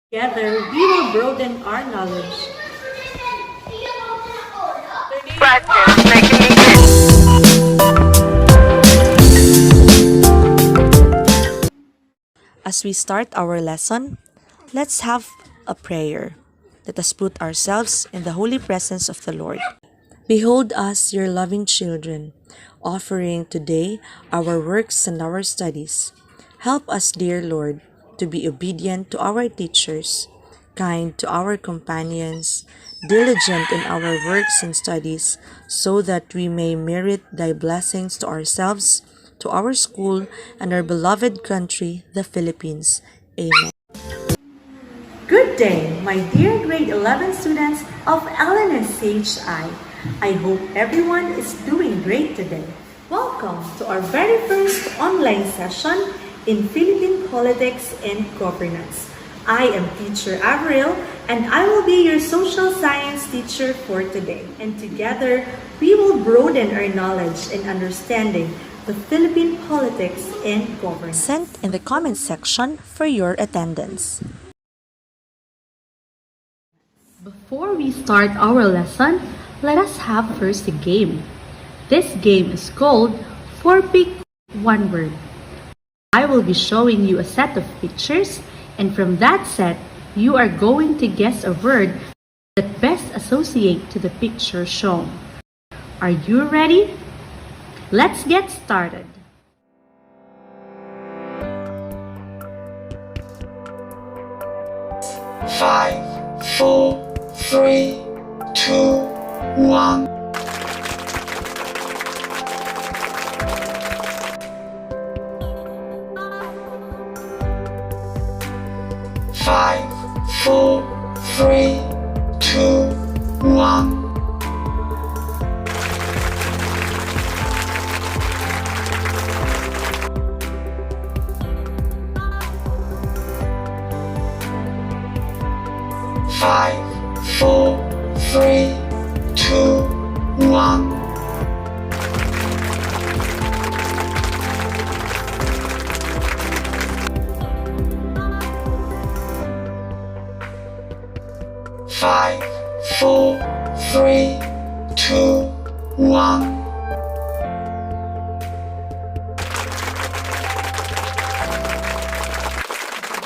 Together, we will broaden our knowledge. Practice making me good. As we start our lesson, let's have a prayer. Let us put ourselves in the holy presence of the Lord. Behold us, your loving children, offering today our works and our studies. Help us, dear Lord, to be obedient to our teachers, kind to our companions, diligent in our works and studies, so that we may merit thy blessings to ourselves, to our school, and our beloved country, the Philippines. Amen. Good day, my dear grade 11 students of LawaanNSCH. I hope everyone is doing great today. Welcome to our very first online session in Philippine Politics and Governance. I am Teacher Avril and I will be your social science teacher for today. And together, we will broaden our knowledge and understanding the Philippine politics and governance. Sent in the comments section for your attendance. Before we start our lesson, let us have first a game. This game is called 4-Pick 1 Word. I will be showing you a set of pictures, and from that set, you are going to guess a word that best associate to the picture shown. Are you ready? Let's get started. Five, four, three, two, one. Five, four, three, two, one. Five, four, three, two, one. Five, four, three, two, one.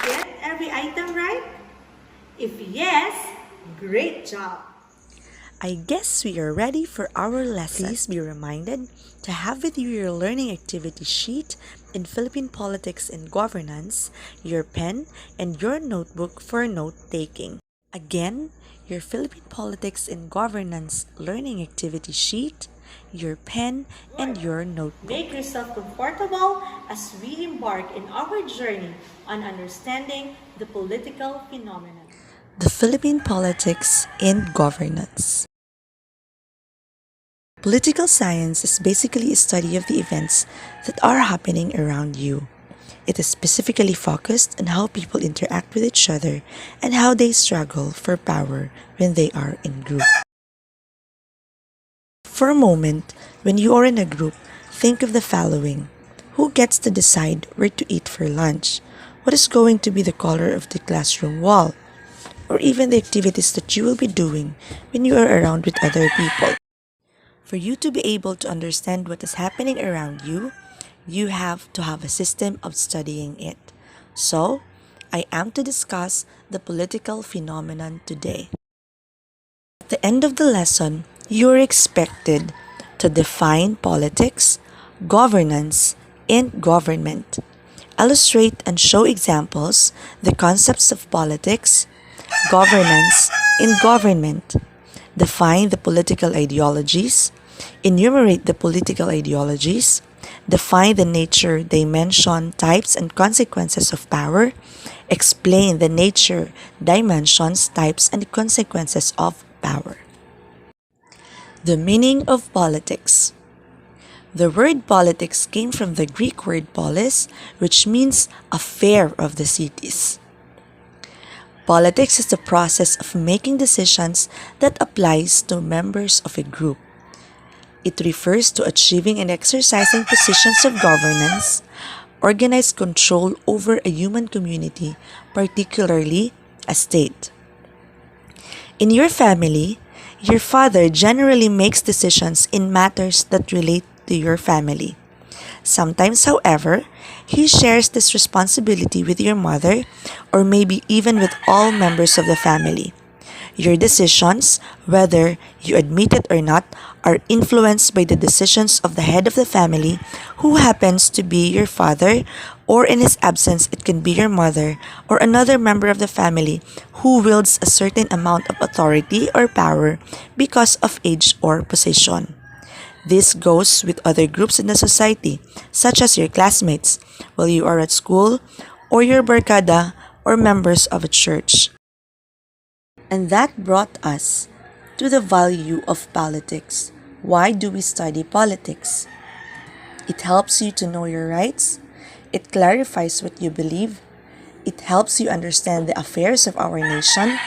Get every item right? If yes, great job! I guess we are ready for our lesson. Please be reminded to have with you your learning activity sheet in Philippine Politics and Governance, your pen, and your notebook for note-taking. Again, your Philippine Politics and Governance learning activity sheet, your pen, and your notebook. Make yourself comfortable as we embark in our journey on understanding the political phenomenon. The Philippine Politics and Governance. Political science is basically a study of the events that are happening around you. It is specifically focused on how people interact with each other and how they struggle for power when they are in group. For a moment, when you are in a group, think of the following. Who gets to decide where to eat for lunch? What is going to be the color of the classroom wall? Or even the activities that you will be doing when you are around with other people. For you to be able to understand what is happening around you, you have to have a system of studying it. So, I am to discuss the political phenomenon today. At the end of the lesson, you are expected to define politics, governance, and government. Illustrate and show examples the concepts of politics, governance, and government. Define the political ideologies, enumerate the political ideologies, define the nature, dimension, types, and consequences of power, explain the nature, dimensions, types, and consequences of power. The meaning of politics. The word politics came from the Greek word polis, which means affair of the cities. Politics is the process of making decisions that applies to members of a group. It refers to achieving and exercising positions of governance, organized control over a human community, particularly a state. In your family, your father generally makes decisions in matters that relate to your family. Sometimes, however, he shares this responsibility with your mother or maybe even with all members of the family. Your decisions, whether you admit it or not, are influenced by the decisions of the head of the family, who happens to be your father, or in his absence, it can be your mother, or another member of the family who wields a certain amount of authority or power because of age or position. This goes with other groups in the society, such as your classmates, while you are at school, or your barkada, or members of a church. And that brought us to the value of politics. Why do we study politics? It helps you to know your rights. It clarifies what you believe. It helps you understand the affairs of our nation.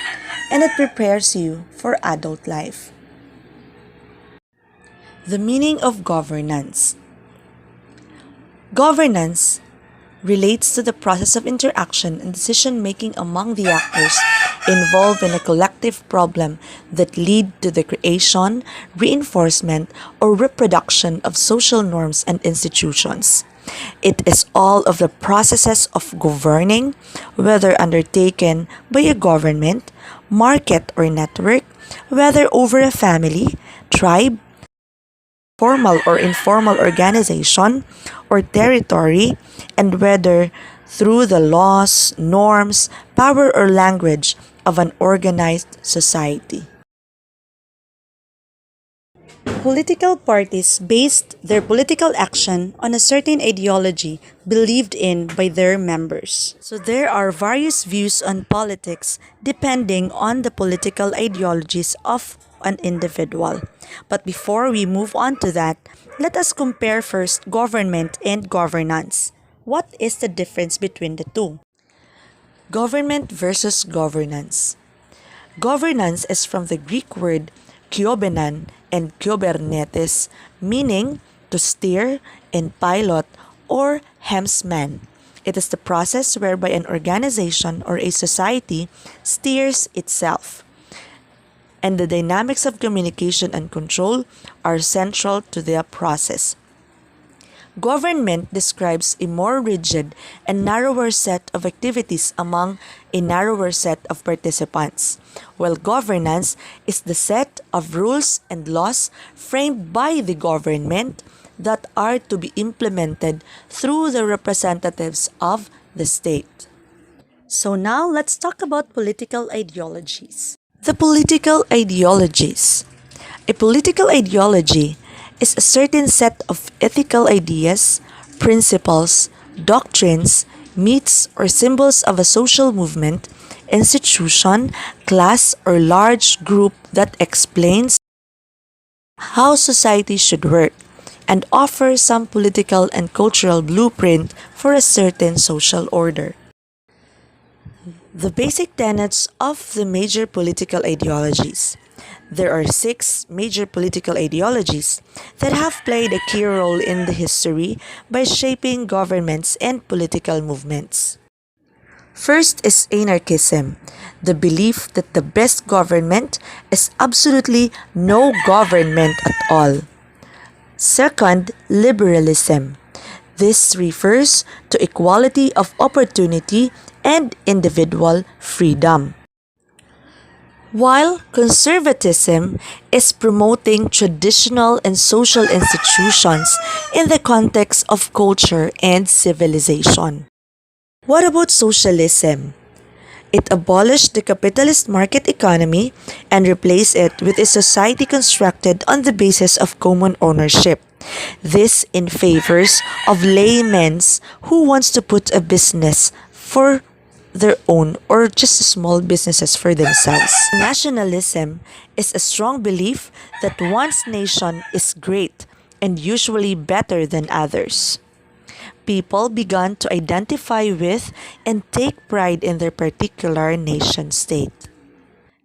And it prepares you for adult life. The meaning of governance. Governance relates to the process of interaction and decision making among the actors involved in a collective problem that lead to the creation, reinforcement, or reproduction of social norms and institutions. It is all of the processes of governing, whether undertaken by a government, market, or network, whether over a family, tribe, formal or informal organization, or territory, and whether through the laws, norms, power, or language of an organized society. Political parties based their political action on a certain ideology believed in by their members. So there are various views on politics depending on the political ideologies of an individual. But before we move on to that, let us compare first government and governance. What is the difference between the two? Government versus governance. Governance is from the Greek word kyobenan and kybernetes, meaning to steer and pilot or helmsman. It is the process whereby an organization or a society steers itself. And the dynamics of communication and control are central to the process. Government describes a more rigid and narrower set of activities among a narrower set of participants, while governance is the set of rules and laws framed by the government that are to be implemented through the representatives of the state. So now let's talk about political ideologies. The political ideologies. A political ideology is a certain set of ethical ideas, principles, doctrines, myths, or symbols of a social movement, institution, class, or large group that explains how society should work and offers some political and cultural blueprint for a certain social order. The basic tenets of the major political ideologies. There are 6 major political ideologies that have played a key role in the history by shaping governments and political movements. First is anarchism, the belief that the best government is absolutely no government at all. Second, liberalism. This refers to equality of opportunity and individual freedom. While conservatism is promoting traditional and social institutions in the context of culture and civilization. What about socialism? It abolished the capitalist market economy and replaced it with a society constructed on the basis of common ownership. This in favors of laymen who wants to put a business for their own or just small businesses for themselves. Nationalism is a strong belief that one's nation is great and usually better than others. People began to identify with and take pride in their particular nation state.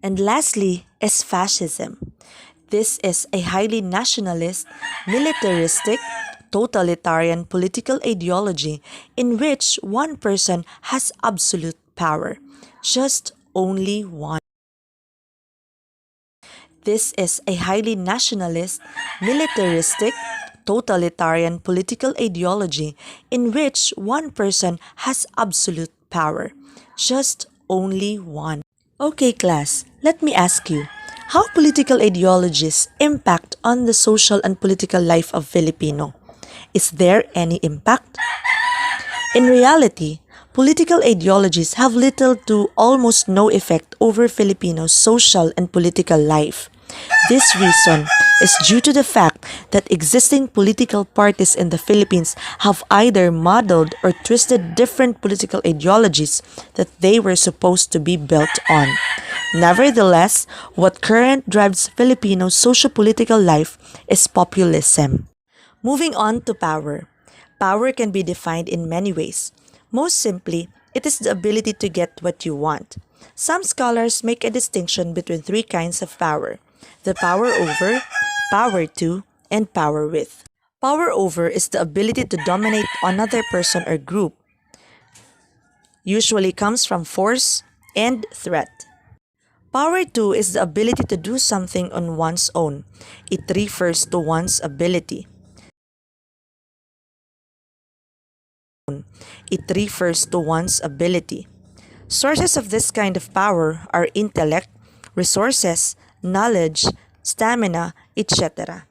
And lastly is fascism. This is a highly nationalist, militaristic, totalitarian political ideology in which one person has absolute power, just only one. This is a highly nationalist, militaristic, totalitarian political ideology in which one person has absolute power. Just only one. Okay, class, let me ask you, how political ideologies impact on the social and political life of Filipino? Is there any impact? In reality, political ideologies have little to almost no effect over Filipinos' social and political life. This reason is due to the fact that existing political parties in the Philippines have either modeled or twisted different political ideologies that they were supposed to be built on. Nevertheless, what current drives Filipino socio-political life is populism. Moving on to power. Power can be defined in many ways. Most simply, it is the ability to get what you want. Some scholars make a distinction between three kinds of power: the power over, power to, and power with. Power over is the ability to dominate another person or group, usually comes from force and threat. Power to is the ability to do something on one's own. It refers to one's ability. It refers to one's ability. Sources of this kind of power are intellect, resources, knowledge, stamina, etc.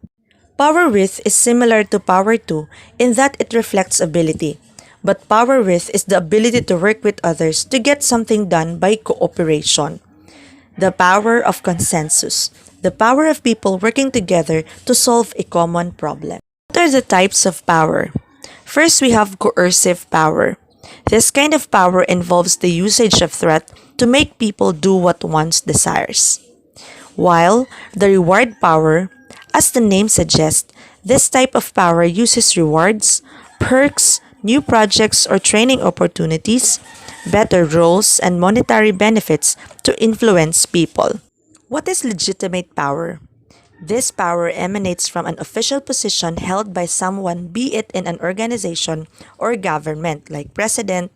Power with is similar to power to in that it reflects ability, but power with is the ability to work with others to get something done by cooperation. The power of consensus, the power of people working together to solve a common problem. What are the types of power? First, we have coercive power. This kind of power involves the usage of threat to make people do what one desires. While the reward power, as the name suggests, this type of power uses rewards, perks, new projects or training opportunities, better roles, and monetary benefits to influence people. What is legitimate power? This power emanates from an official position held by someone, be it in an organization or government, like president,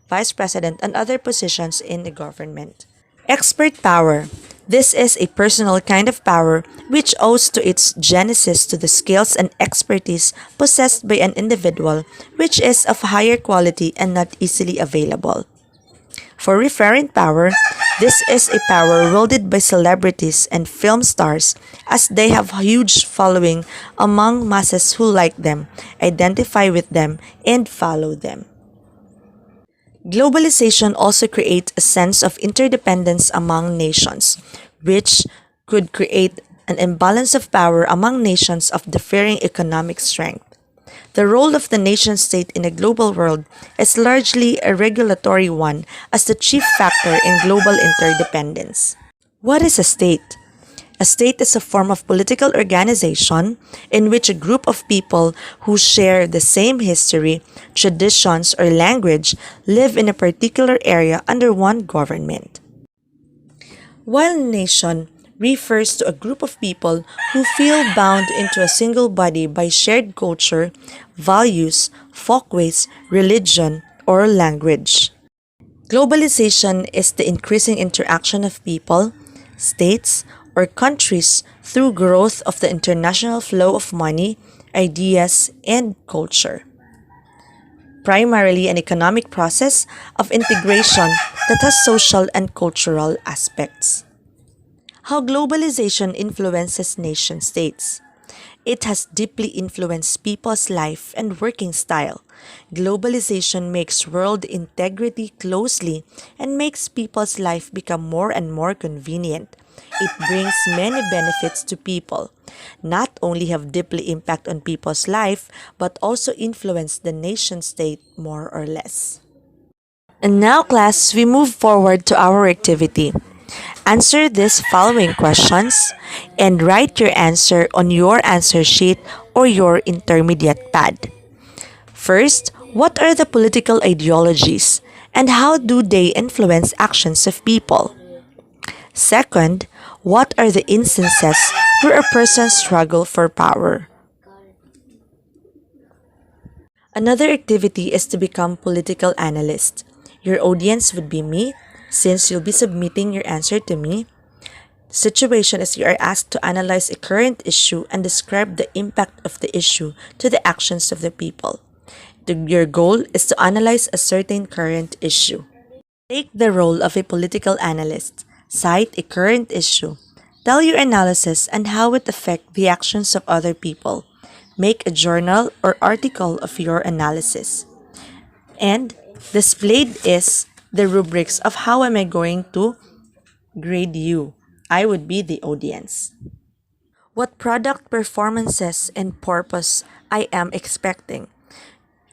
vice president, and other positions in the government. Expert power. This is a personal kind of power which owes to its genesis to the skills and expertise possessed by an individual, which is of higher quality and not easily available. For referent power, this is a power wielded by celebrities and film stars as they have a huge following among masses who like them, identify with them, and follow them. Globalization also creates a sense of interdependence among nations, which could create an imbalance of power among nations of differing economic strength. The role of the nation-state in a global world is largely a regulatory one as the chief factor in global interdependence. What is a state? A state is a form of political organization in which a group of people who share the same history, traditions, or language live in a particular area under one government. While nation refers to a group of people who feel bound into a single body by shared culture, values, folkways, religion, or language. Globalization is the increasing interaction of people, states, or countries through growth of the international flow of money, ideas, and culture. Primarily an economic process of integration that has social and cultural aspects. How globalization influences nation states. It has deeply influenced people's life and working style. Globalization makes world integrity closely and makes people's life become more and more convenient. It brings many benefits to people. Not only have deeply impact on people's life, but also influence the nation state more or less. And now, class, we move forward to our activity. Answer these following questions and write your answer on your answer sheet or your intermediate pad. First, what are the political ideologies and how do they influence actions of people? Second, what are the instances where a person struggles for power? Another activity is to become political analyst. Your audience would be me, Since you'll be submitting your answer to me, the situation is you are asked to analyze a current issue and describe the impact of the issue to the actions of the people. Your goal is to analyze a certain current issue. Take the role of a political analyst. Cite a current issue. Tell your analysis and how it affects the actions of other people. Make a journal or article of your analysis. And displayed is the rubrics of how am I going to grade you. I would be the audience. What product, performances, and purpose I am expecting.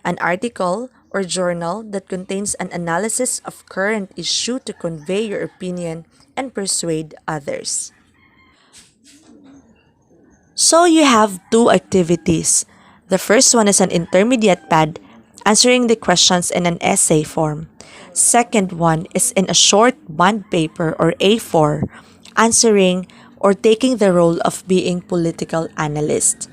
An article or journal that contains an analysis of current issue to convey your opinion and persuade others. So you have two activities. The first one is an intermediate pad, answering the questions in an essay form. Second one is in a short bond paper or A4, answering or taking the role of being political analyst.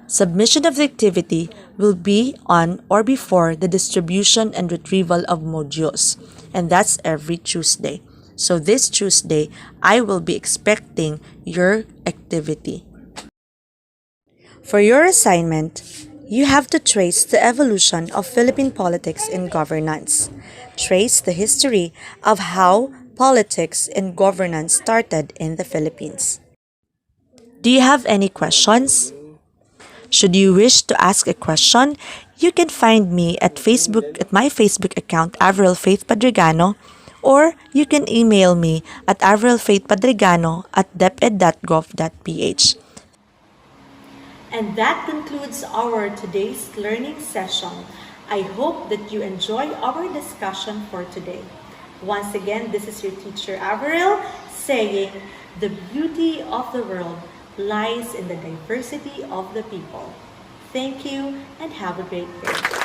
Submission of the activity will be on or before the distribution and retrieval of modules, and that's every Tuesday. So this Tuesday, I will be expecting your activity. For your assignment, you have to trace the evolution of Philippine politics and governance. Trace the history of how politics and governance started in the Philippines. Do you have any questions? Should you wish to ask a question, you can find me at my Facebook account, Avril Faith Padregano, or you can email me at avrilfaithpadregano@deped.gov.ph. And that concludes our today's learning session. I hope that you enjoy our discussion for today. Once again, this is your teacher Avril saying, the beauty of the world lies in the diversity of the people. Thank you and have a great day.